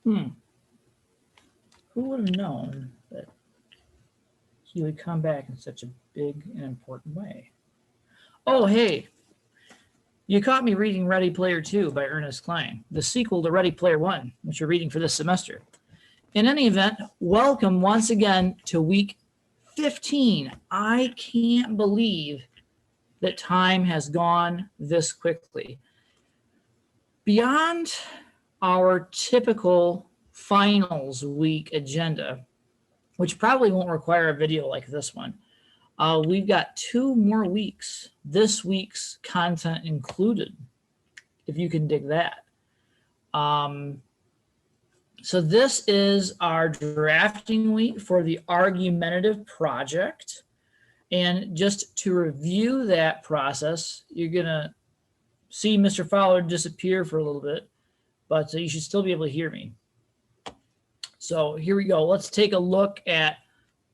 Who would have known that he would come back in such a big and important way? Oh, hey, you caught me reading Ready Player 2 by Ernest Cline, the sequel to Ready Player 1, which you're reading for this semester. In any event, welcome once again to week 15. I can't believe that time has gone this quickly. Beyond our typical finals week agenda, which probably won't require a video like this one, we've got 2 more weeks, this week's content included, if you can dig that. So this is our drafting week for the argumentative project. And just to review that process, you're going to see Mr. Fowler disappear for a little bit, but you should still be able to hear me. So here we go. Let's take a look at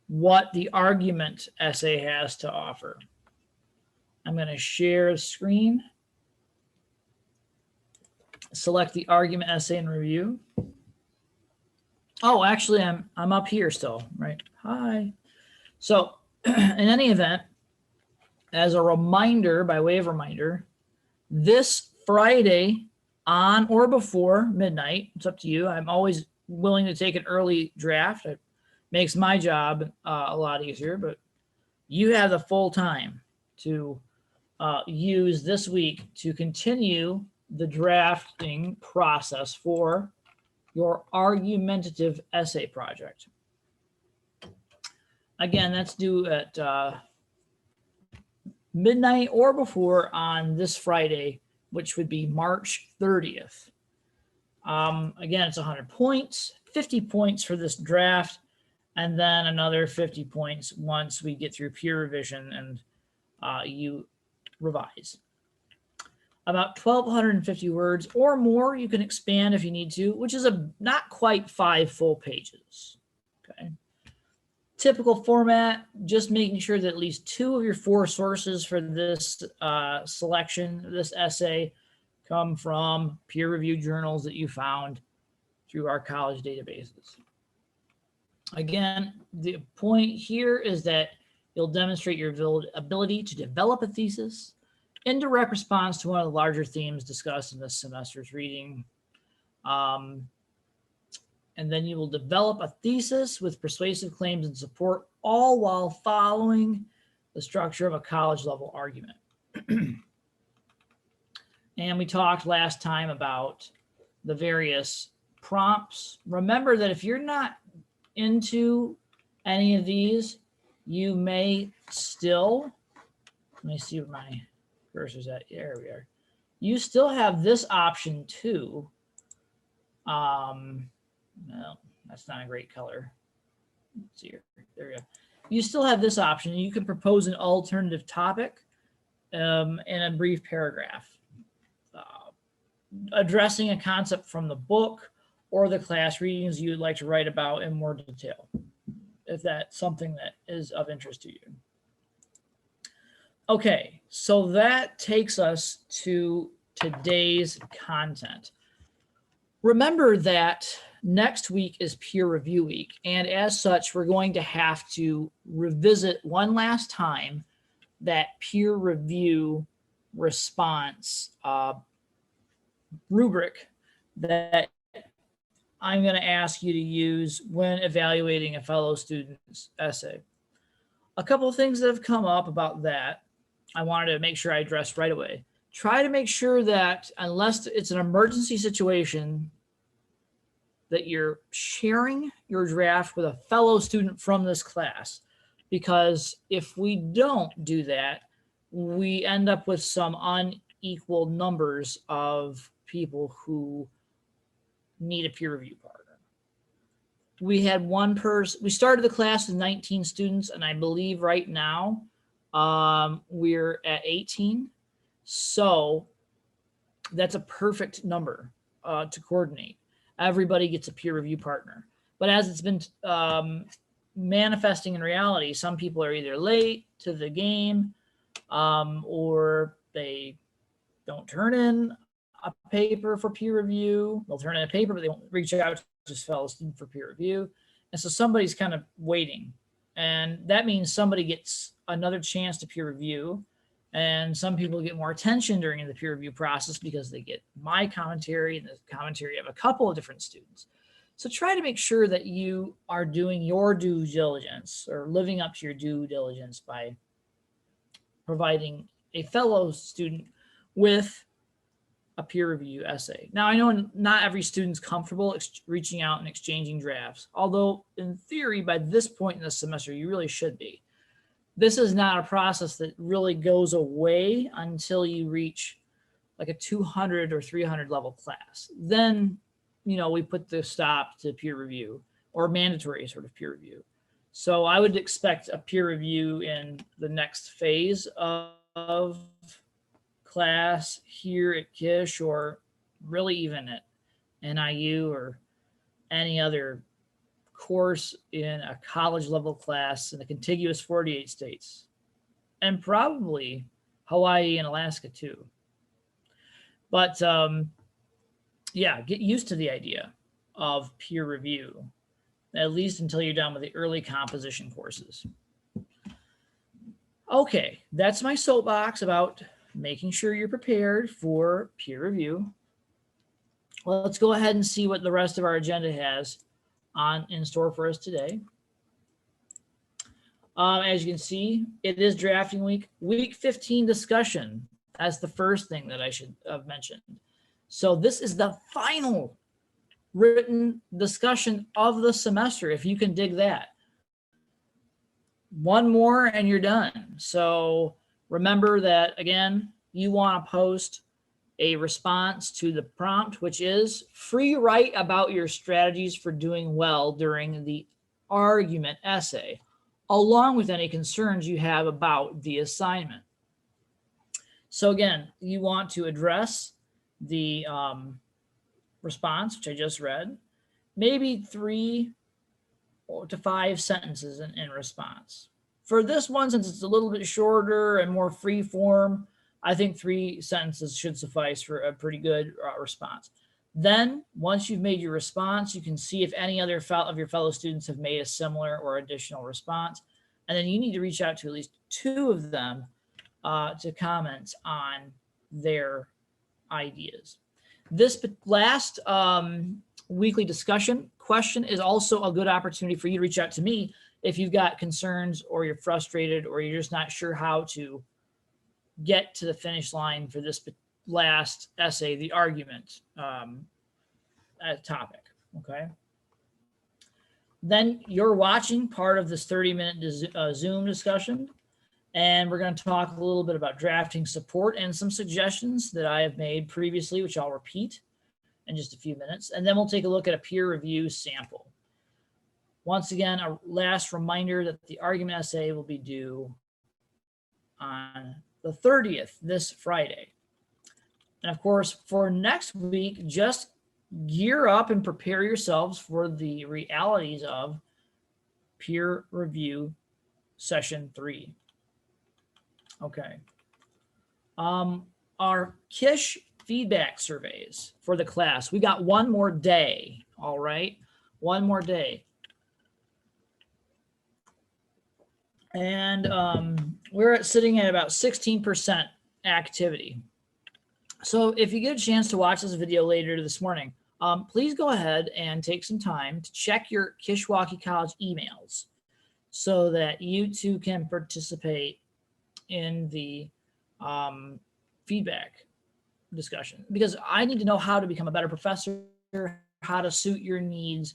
what the argument essay has to offer. I'm going to share a screen, select the argument essay and review. Oh, actually, I'm up here still, right? Hi. So in any event, as a reminder, by way of reminder, this Friday on or before midnight, it's up to you. I'm always willing to take an early draft. It makes my job a lot easier, but you have the full time to use this week to continue the drafting process for your argumentative essay project. Again, that's due at midnight or before on this Friday, which would be March 30th. Again, it's 100 points, 50 points for this draft, and then another 50 points once we get through peer revision and you revise. About 1,250 words or more. You can expand if you need to, which is not quite 5 full pages. Okay. Typical format, just making sure that at least 2 of your 4 sources for this selection, this essay, come from peer-reviewed journals that you found through our college databases. Again, the point here is that you'll demonstrate your ability to develop a thesis in direct response to one of the larger themes discussed in this semester's reading. And then you will develop a thesis with persuasive claims and support, all while following the structure of a college level argument. And we talked last time about the various prompts. Remember that if you're not into any of these, you may still, let me see what my cursor's at. There we are. You still have this option too. Well, that's not a great color. Let's see here. There we go. You still have this option. You can propose an alternative topic in a brief paragraph, addressing a concept from the book or the class readings you would like to write about in more detail, if that's something that is of interest to you. Okay, so that takes us to today's content. Remember that next week is peer review week, and as such, we're going to have to revisit one last time that peer review response rubric that I'm going to ask you to use when evaluating a fellow student's essay. A couple of things that have come up about that I wanted to make sure I addressed right away. Try to make sure that unless it's an emergency situation, that you're sharing your draft with a fellow student from this class. Because if we don't do that, we end up with some unequal numbers of people who need a peer review partner. We had one person, we started the class with 19 students, and I believe right now we're at 18. So that's a perfect number to coordinate. Everybody gets a peer review partner. But as it's been manifesting in reality, some people are either late to the game or they don't turn in a paper for peer review. They'll turn in a paper, but they won't reach out just fellow student for peer review. And so somebody's kind of waiting. And that means somebody gets another chance to peer review. And some people get more attention during the peer review process because they get my commentary and the commentary of a couple of different students. So try to make sure that you are doing your due diligence or living up to your due diligence by providing a fellow student with a peer review essay. Now, I know not every student's comfortable reaching out and exchanging drafts, although in theory, by this point in the semester, you really should be. This is not a process that really goes away until you reach like a 200 or 300 level class. Then, we put the stop to peer review or mandatory sort of peer review. So I would expect a peer review in the next phase of class here at Kish, or really even at NIU or any other course in a college level class in the contiguous 48 states, and probably Hawaii and Alaska too. But yeah, get used to the idea of peer review, at least until you're done with the early composition courses. Okay, that's my soapbox about making sure you're prepared for peer review. Well, let's go ahead and see what the rest of our agenda has in store for us today. As you can see, it is drafting week. Week 15 discussion. That's the first thing that I should have mentioned. So this is the final written discussion of the semester, if you can dig that. One more and you're done. So remember that, again, you want to post a response to the prompt, which is free write about your strategies for doing well during the argument essay, along with any concerns you have about the assignment. So again, you want to address the response, which I just read, maybe 3 to 5 sentences in response. For this one, since it's a little bit shorter and more free form, I think 3 sentences should suffice for a pretty good response. Then once you've made your response, you can see if any other of your fellow students have made a similar or additional response. And then you need to reach out to at least 2 of them to comment on their ideas. This last weekly discussion question is also a good opportunity for you to reach out to me if you've got concerns or you're frustrated or you're just not sure how to get to the finish line for this last essay, the argument topic, okay? Then you're watching part of this 30-minute Zoom discussion, and we're going to talk a little bit about drafting support and some suggestions that I have made previously, which I'll repeat in just a few minutes. And then we'll take a look at a peer review sample. Once again, a last reminder that the argument essay will be due on the 30th, this Friday. And of course, for next week, just gear up and prepare yourselves for the realities of peer review session 3. Okay. Our Kish feedback surveys for the class. We got one more day. All right. One more day. And we're sitting at about 16% activity. So if you get a chance to watch this video later this morning, please go ahead and take some time to check your Kishwaukee College emails so that you too can participate in the feedback discussion, because I need to know how to become a better professor, how to suit your needs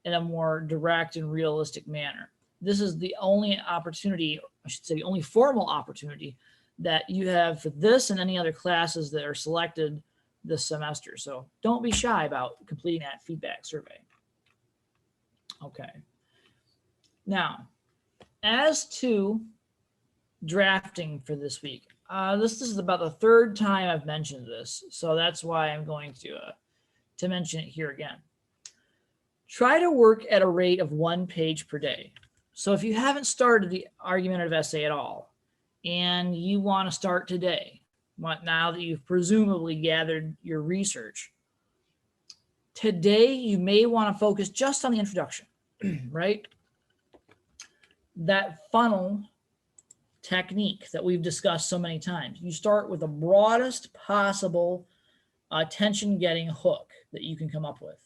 in a more direct and realistic manner. This is the only opportunity, I should say the only formal opportunity that you have for this and any other classes that are selected this semester. So don't be shy about completing that feedback survey. Okay. Now, as to drafting for this week, this is about the 3rd time I've mentioned this, so that's why I'm going to mention it here again. Try to work at a rate of 1 page per day. So if you haven't started the argumentative essay at all, and you want to start today, now that you've presumably gathered your research, Today, you may want to focus just on the introduction, right? That funnel technique that we've discussed so many times. You start with the broadest possible attention-getting hook that you can come up with.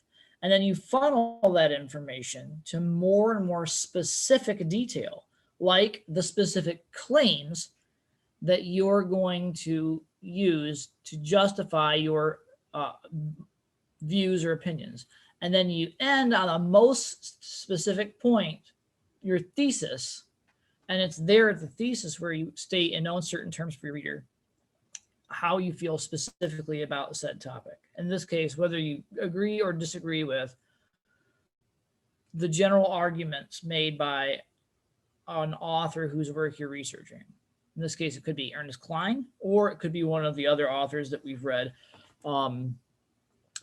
And then you funnel that information to more and more specific detail, like the specific claims that you're going to use to justify your views or opinions. And then you end on the most specific point, your thesis. And it's there at the thesis where you state in no uncertain terms for your reader how you feel specifically about said topic. In this case, whether you agree or disagree with the general arguments made by an author whose work you're researching. In this case, it could be Ernest Cline, or it could be one of the other authors that we've read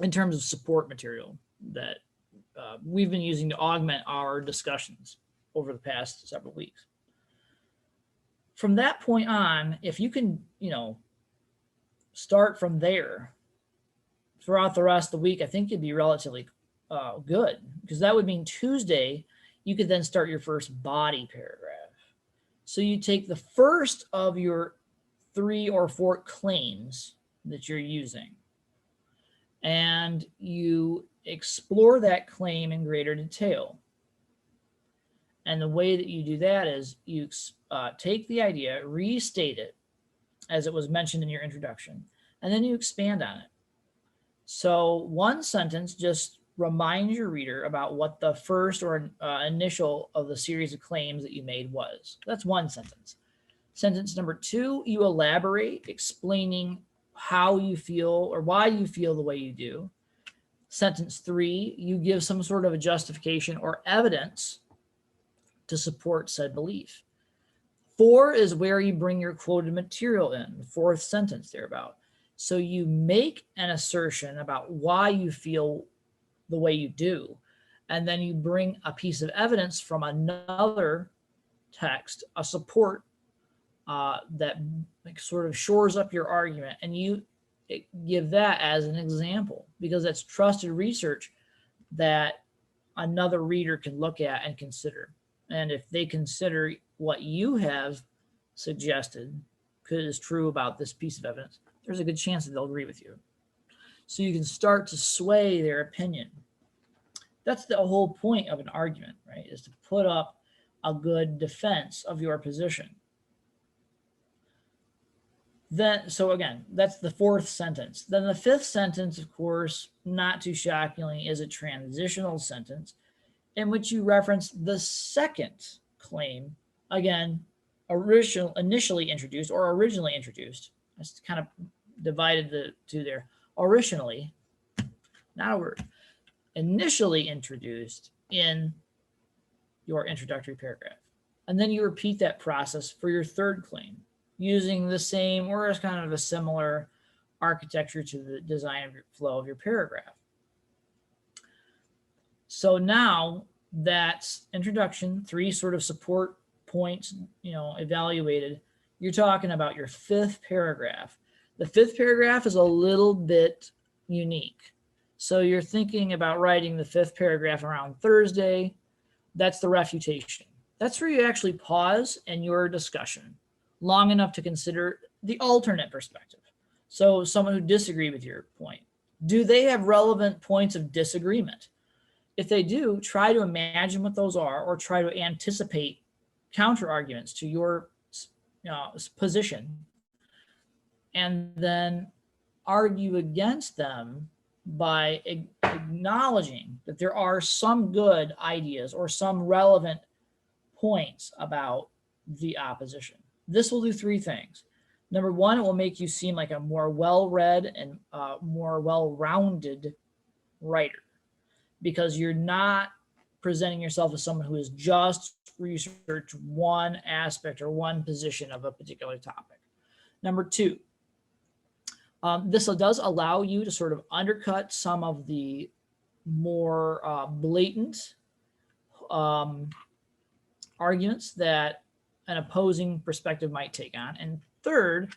in terms of support material that we've been using to augment our discussions over the past several weeks. From that point on, if you can, start from there throughout the rest of the week, I think you'd be relatively good, because that would mean Tuesday, you could then start your first body paragraph. So you take the first of your 3 or 4 claims that you're using, and you explore that claim in greater detail. And the way that you do that is you take the idea, restate it as it was mentioned in your introduction, and then you expand on it. So one sentence just reminds your reader about what the first or initial of the series of claims that you made was. That's one sentence. Sentence number 2, you elaborate, explaining how you feel or why you feel the way you do. Sentence 3, you give some sort of a justification or evidence to support said belief. 4 is where you bring your quoted material in, the 4th sentence thereabout. So you make an assertion about why you feel the way you do, and then you bring a piece of evidence from another text, a support that sort of shores up your argument, and you give that as an example, because that's trusted research that another reader can look at and consider. And if they consider what you have suggested is true about this piece of evidence, there's a good chance that they'll agree with you. So you can start to sway their opinion. That's the whole point of an argument, right? Is to put up a good defense of your position. Then, so again, that's the 4th sentence. Then the 5th sentence, of course, not too shockingly, is a transitional sentence in which you reference the 2nd claim, again, initially introduced or originally introduced. I just kind of divided the two there. Originally, not a word, initially introduced in your introductory paragraph. And then you repeat that process for your 3rd claim, using the same or as kind of a similar architecture to the design flow of your paragraph. So now that's introduction, 3 sort of support points, evaluated. You're talking about your 5th paragraph. The 5th paragraph is a little bit unique. So you're thinking about writing the 5th paragraph around Thursday. That's the refutation. That's where you actually pause in your discussion long enough to consider the alternate perspective. So someone who disagrees with your point, do they have relevant points of disagreement? If they do, try to imagine what those are, or try to anticipate counter arguments to your position, and then argue against them by acknowledging that there are some good ideas or some relevant points about the opposition. This will do 3 things. Number 1, it will make you seem like a more well-read and more well-rounded writer, because you're not presenting yourself as someone who has just researched one aspect or one position of a particular topic. Number 2, this does allow you to sort of undercut some of the more blatant arguments that an opposing perspective might take on. And third,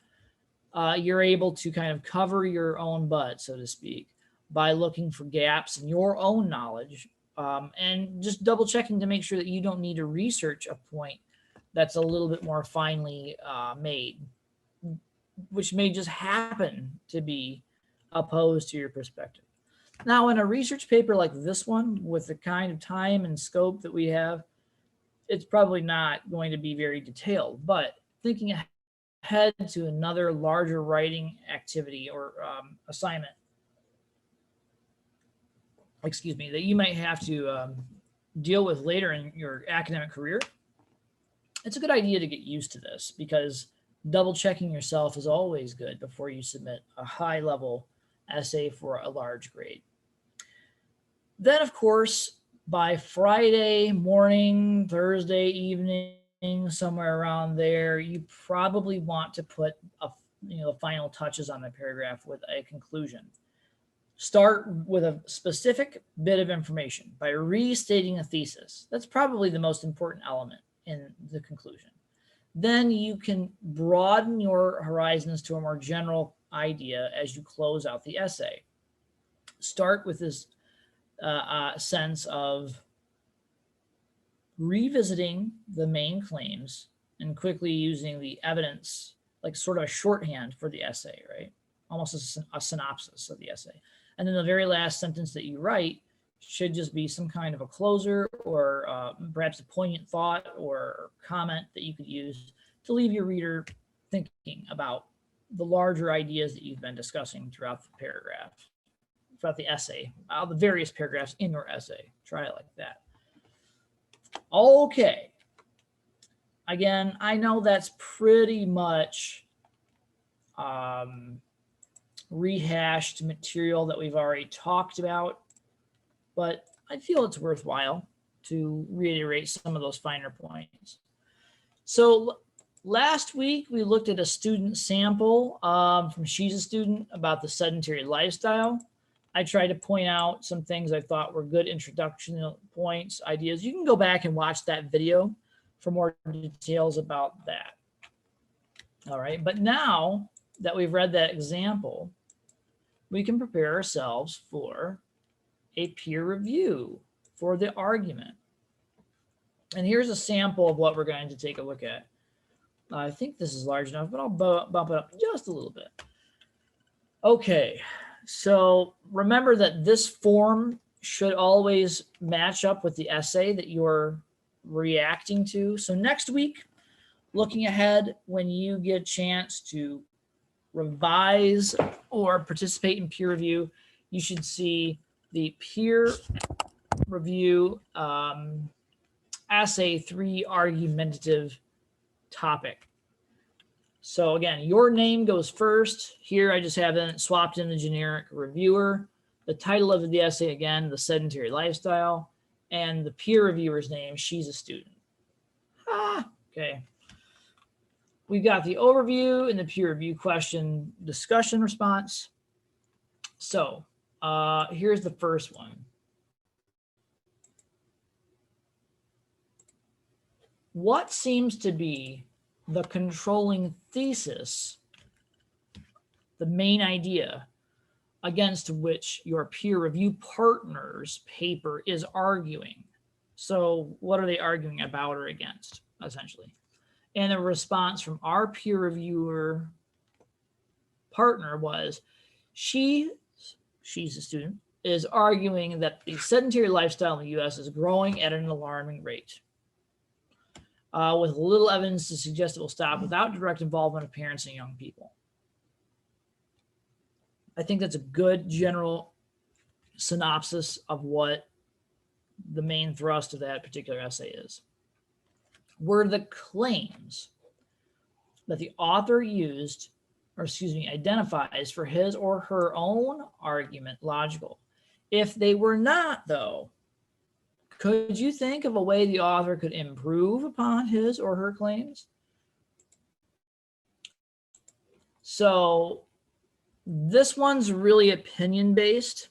you're able to kind of cover your own butt, so to speak, by looking for gaps in your own knowledge, and just double checking to make sure that you don't need to research a point that's a little bit more finely made, which may just happen to be opposed to your perspective. Now, in a research paper like this one, with the kind of time and scope that we have, it's probably not going to be very detailed, but thinking ahead to another larger writing activity or assignment, excuse me, that you might have to deal with later in your academic career, it's a good idea to get used to this, because double checking yourself is always good before you submit a high level essay for a large grade. Then, of course, by Friday morning, Thursday evening, somewhere around there, you probably want to put the final touches on the paragraph with a conclusion. Start with a specific bit of information by restating a thesis. That's probably the most important element in the conclusion. Then you can broaden your horizons to a more general idea as you close out the essay. Start with this sense of revisiting the main claims and quickly using the evidence, like sort of a shorthand for the essay, right? Almost a synopsis of the essay. And then the very last sentence that you write should just be some kind of a closer, or perhaps a poignant thought or comment that you could use to leave your reader thinking about the larger ideas that you've been discussing throughout the paragraph, throughout the essay, the various paragraphs in your essay. Try it like that. Okay. Again, I know that's pretty much rehashed material that we've already talked about, but I feel it's worthwhile to reiterate some of those finer points. So last week, we looked at a student sample from She's a Student about the sedentary lifestyle. I tried to point out some things I thought were good introduction points, ideas. You can go back and watch that video for more details about that. All right, but now that we've read that example, we can prepare ourselves for a peer review for the argument. And here's a sample of what we're going to take a look at. I think this is large enough, but I'll bump it up just a little bit. Okay, so remember that this form should always match up with the essay that you're reacting to. So next week, looking ahead, when you get a chance to revise or participate in peer review, you should see the peer review essay 3 argumentative topic. So again, your name goes first. Here I just have it swapped in the generic reviewer. The title of the essay, again, The Sedentary Lifestyle, and the peer reviewer's name, She's a Student. Okay. We've got the overview and the peer review question discussion response. So here's the first one. What seems to be the controlling thesis, the main idea against which your peer review partner's paper is arguing? So what are they arguing about or against, essentially? And the response from our peer reviewer partner was, she's a student, is arguing that the sedentary lifestyle in the US is growing at an alarming rate, with little evidence to suggest it will stop without direct involvement of parents and young people. I think that's a good general synopsis of what the main thrust of that particular essay is. Were the claims that the author used, or identifies for his or her own argument logical? If they were not, though, could you think of a way the author could improve upon his or her claims? So this one's really opinion-based,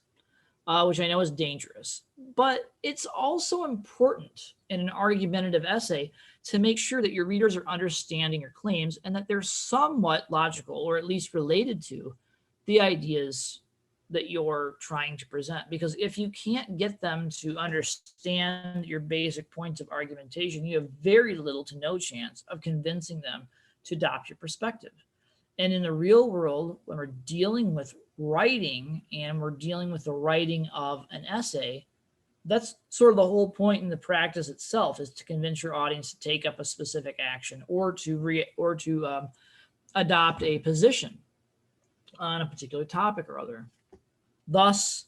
which I know is dangerous, but it's also important in an argumentative essay to make sure that your readers are understanding your claims and that they're somewhat logical, or at least related to the ideas that you're trying to present. Because if you can't get them to understand your basic points of argumentation, you have very little to no chance of convincing them to adopt your perspective. And in the real world, when we're dealing with writing and we're dealing with the writing of an essay, that's sort of the whole point in the practice itself, is to convince your audience to take up a specific action or to adopt a position on a particular topic or other. Thus,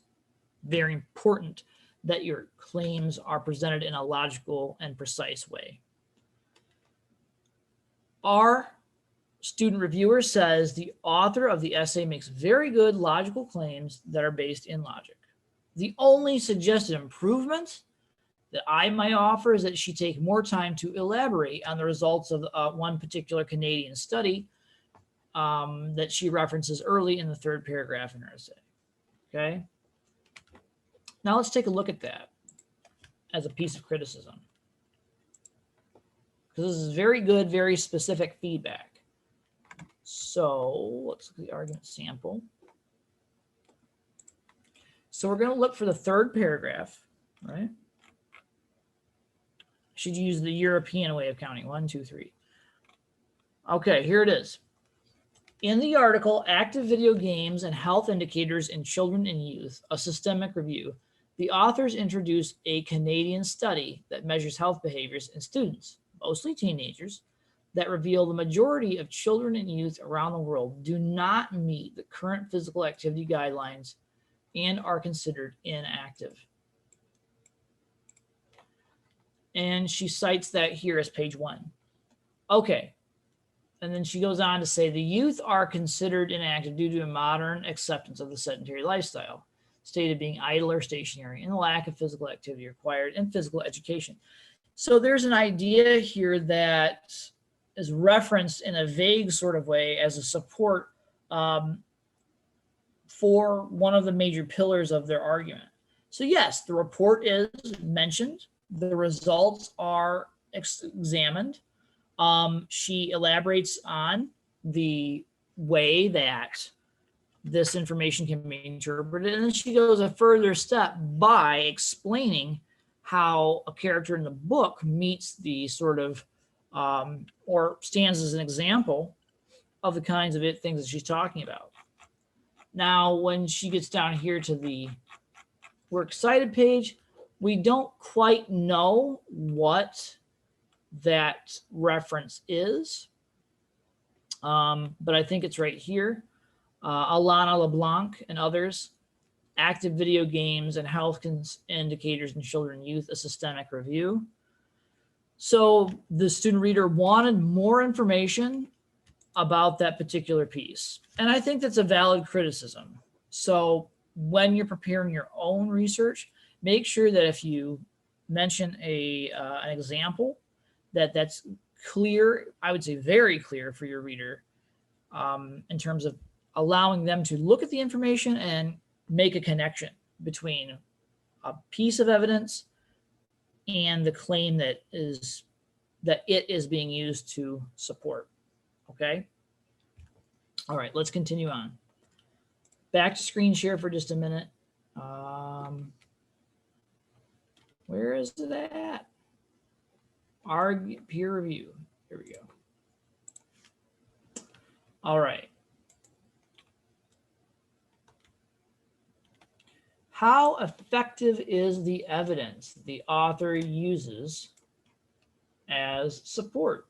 very important that your claims are presented in a logical and precise way. Our student reviewer says the author of the essay makes very good logical claims that are based in logic. The only suggested improvement that I might offer is that she take more time to elaborate on the results of one particular Canadian study that she references early in the third paragraph in her essay. Okay. Now let's take a look at that as a piece of criticism, because this is very good, very specific feedback. So let's look at the argument sample. So we're going to look for the third paragraph, right? Should use the European way of counting. 1, 2, 3. Okay, here it is. In the article, Active Video Games and Health Indicators in Children and Youth, a Systemic Review, the authors introduce a Canadian study that measures health behaviors in students, mostly teenagers, that reveal the majority of children and youth around the world do not meet the current physical activity guidelines and are considered inactive. And she cites that here as page 1. Okay. And then she goes on to say the youth are considered inactive due to a modern acceptance of the sedentary lifestyle, stated being idle or stationary, and the lack of physical activity required in physical education. So there's an idea here that is referenced in a vague sort of way as a support for one of the major pillars of their argument. So yes, the report is mentioned. The results are examined. She elaborates on the way that this information can be interpreted. And then she goes a further step by explaining how a character in the book meets the sort of, or stands as an example of the kinds of things that she's talking about. Now, when she gets down here to the Works Cited page, we don't quite know what that reference is, but I think it's right here. Alana LeBlanc and others, Active Video Games and Health Indicators in Children and Youth, a Systemic Review. So the student reader wanted more information about that particular piece. And I think that's a valid criticism. So when you're preparing your own research, make sure that if you mention an example, that's clear, I would say very clear for your reader, in terms of allowing them to look at the information and make a connection between a piece of evidence and the claim that it is being used to support. Okay. All right, let's continue on. Back to screen share for just a minute. Where is it at? Our peer review. Here we go. All right. How effective is the evidence the author uses as support?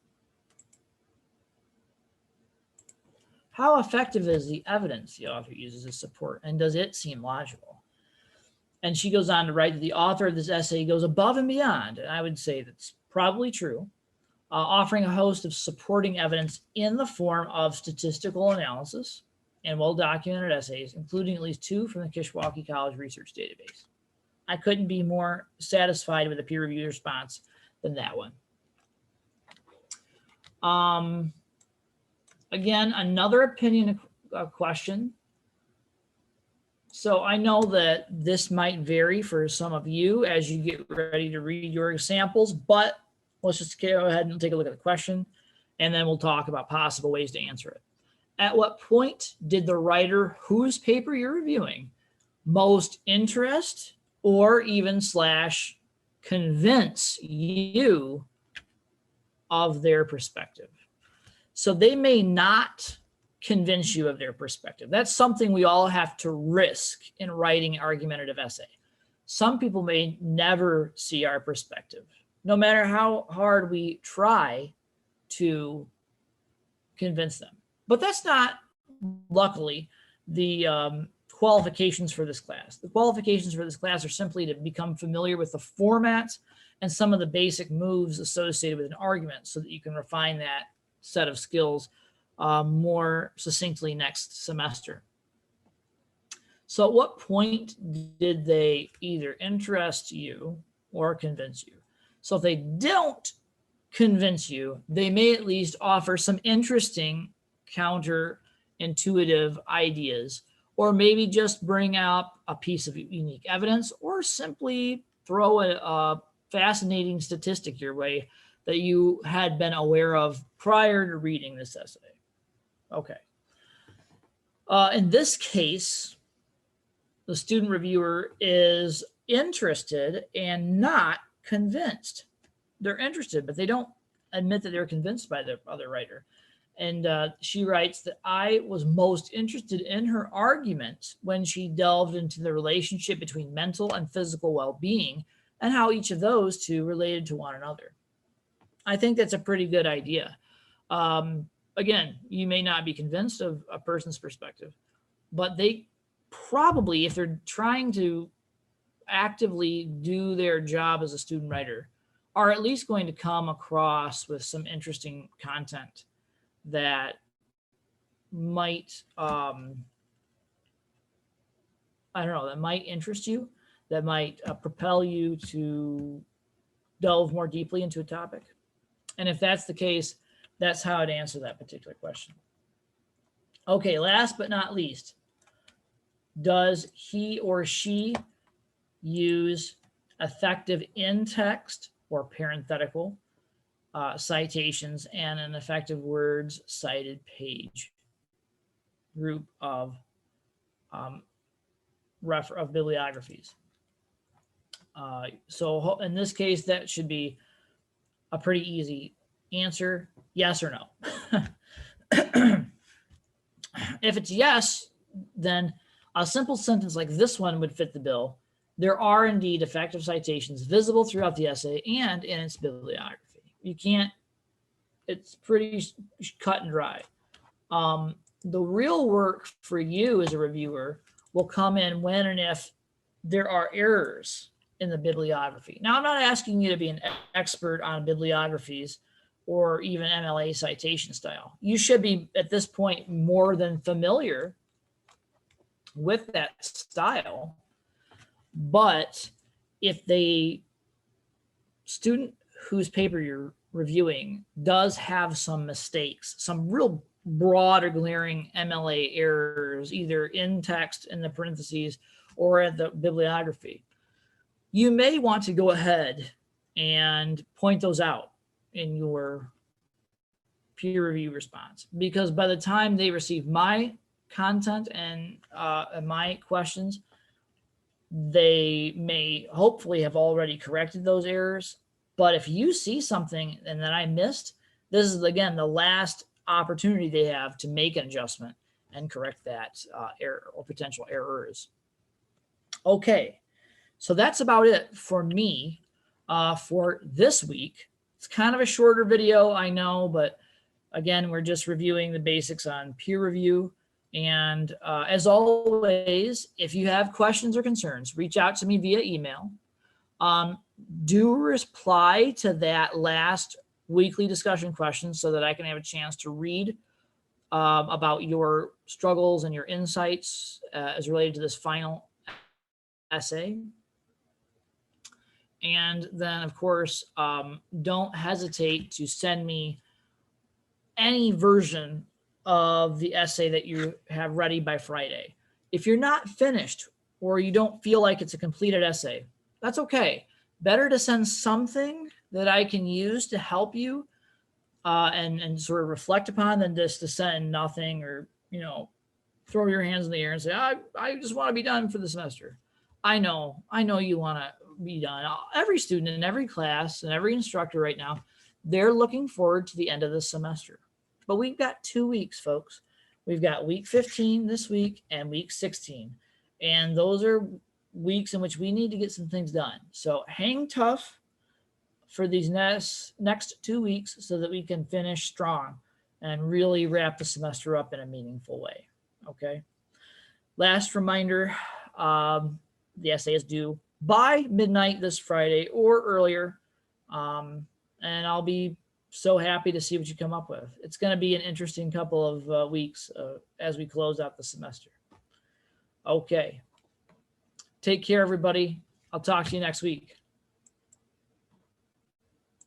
How effective is the evidence the author uses as support, and does it seem logical? And she goes on to write that the author of this essay goes above and beyond, and I would say that's probably true, offering a host of supporting evidence in the form of statistical analysis and well-documented essays, including at least 2 from the Kishwaukee College Research Database. I couldn't be more satisfied with the peer review response than that one. Again, another opinion question. So I know that this might vary for some of you as you get ready to read your examples, but let's just go ahead and take a look at the question, and then we'll talk about possible ways to answer it. At what point did the writer whose paper you're reviewing most interest, or even slash convince you of their perspective. So they may not convince you of their perspective. That's something we all have to risk in writing an argumentative essay. Some people may never see our perspective, no matter how hard we try to convince them. But that's not, luckily, the qualifications for this class. The qualifications for this class are simply to become familiar with the format and some of the basic moves associated with an argument so that you can refine that set of skills more succinctly next semester. So at what point did they either interest you or convince you? So if they don't convince you, they may at least offer some interesting counterintuitive ideas, or maybe just bring up a piece of unique evidence, or simply throw a fascinating statistic your way that you had been aware of prior to reading this essay. Okay. In this case, the student reviewer is interested and not convinced. They're interested, but they don't admit that they're convinced by the other writer. And she writes that I was most interested in her argument when she delved into the relationship between mental and physical well-being and how each of those two related to one another. I think that's a pretty good idea. Again, you may not be convinced of a person's perspective, but they probably, if they're trying to actively do their job as a student writer, are at least going to come across with some interesting content that might, I don't know, that might interest you, that might propel you to delve more deeply into a topic. And if that's the case, that's how I'd answer that particular question. Okay, last but not least, does he or she use effective in-text or parenthetical citations and an effective words cited page group of bibliographies? So in this case, that should be a pretty easy answer, yes or no. If it's yes, then a simple sentence like this one would fit the bill. There are indeed effective citations visible throughout the essay and in its bibliography. You can't, it's pretty cut and dry. The real work for you as a reviewer will come in when and if there are errors in the bibliography. Now, I'm not asking you to be an expert on bibliographies or even MLA citation style. You should be, at this point, more than familiar with that style. But if the student whose paper you're reviewing does have some mistakes, some real broad or glaring MLA errors, either in text in the parentheses or at the bibliography, you may want to go ahead and point those out in your peer review response, because by the time they receive my content and my questions, they may hopefully have already corrected those errors. But if you see something and that I missed, this is, again, the last opportunity they have to make an adjustment and correct that error or potential errors. Okay, so that's about it for me for this week. It's kind of a shorter video, I know, but again, we're just reviewing the basics on peer review. And as always, if you have questions or concerns, reach out to me via email. Do reply to that last weekly discussion question so that I can have a chance to read about your struggles and your insights as related to this final essay. And then, of course, don't hesitate to send me any version of the essay that you have ready by Friday. If you're not finished or you don't feel like it's a completed essay, that's okay. Better to send something that I can use to help you and sort of reflect upon than just to send nothing or, throw your hands in the air and say, I just want to be done for the semester. I know you want to be done. Every student in every class and every instructor right now, they're looking forward to the end of the semester. But we've got 2 weeks, folks. We've got week 15 this week and week 16. And those are weeks in which we need to get some things done. So hang tough for these next 2 weeks so that we can finish strong and really wrap the semester up in a meaningful way. Okay. Last reminder, the essay is due by midnight this Friday or earlier. And I'll be so happy to see what you come up with. It's going to be an interesting couple of weeks as we close out the semester. Okay. Take care, everybody. I'll talk to you next week.